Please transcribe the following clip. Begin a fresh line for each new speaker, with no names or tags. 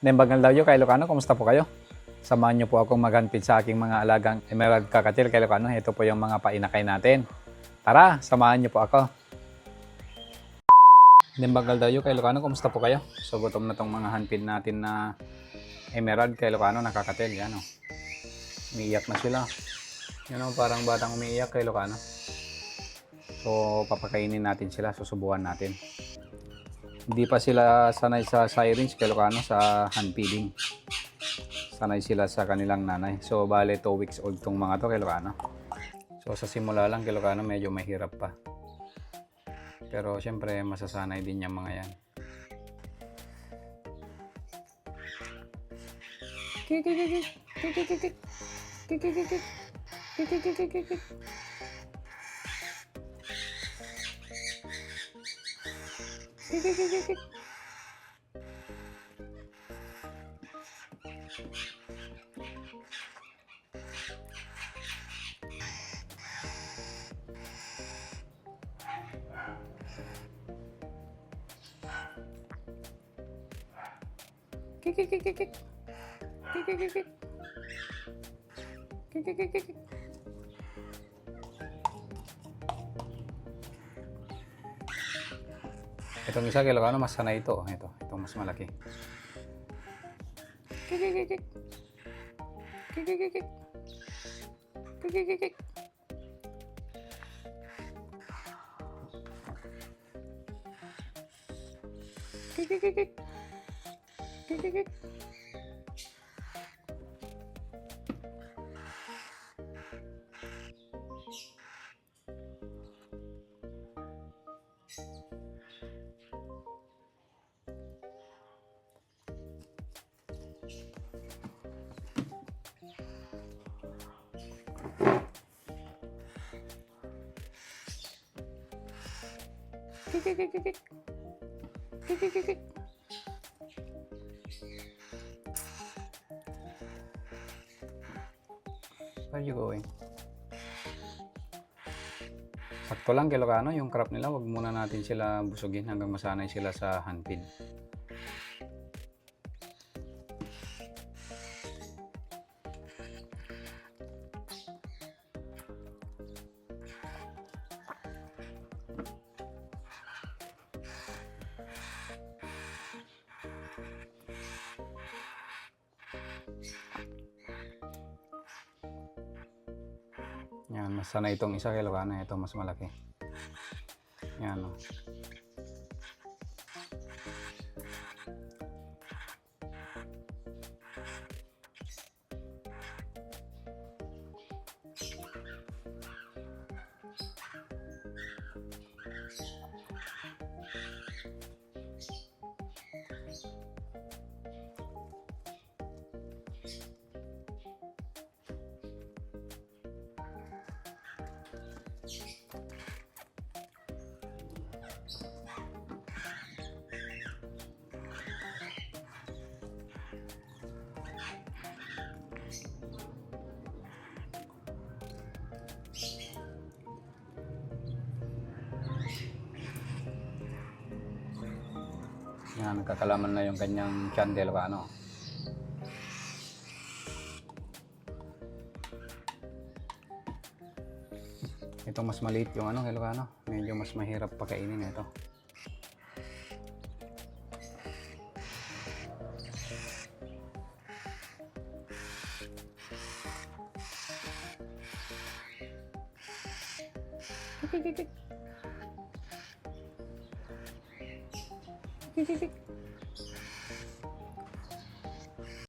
Nembagal daw kay Ilocano, kumusta po kayo? Samahan niyo po akong maghanpid sa aking mga alagang Emerald Kakatil kay Ilocano. Ito po yung mga painakay natin. Tara, samahan niyo po ako. Nembagal daw kay Ilocano, kumusta po kayo? So gutom na tong mga hanpid natin na Emerald kay Ilocano, nakakatil. Yan o. Umiiyak na sila. Yan o, parang batang umiiyak kay Ilocano. So papakainin natin sila, susubukan natin. Hindi pa sila sanay sa sirens kay Ilocano, sa hand feeding. Sanay sila sa kanilang nanay. So bale 2 weeks old tong mga to kay Ilocano. So sa simula lang kay Ilocano medyo mahirap pa. Pero syempre masasanay din yung mga yan. Itong isa kay Ilocano mas sanay ito. Itong mas malaki. Where are you going? Sakto lang kay Ilocano, yung crop nila, wag muna natin sila busugin hanggang masanay sila sa hand feed. Yan, mas sanay itong isa kay Ilocano, ito mas malaki. Yan o. Yan, nagkakalaman na yung kanyang tiyan kay Ilocano. Ito mas maliit yung kay Ilocano. Medyo mas mahirap pakainin ito.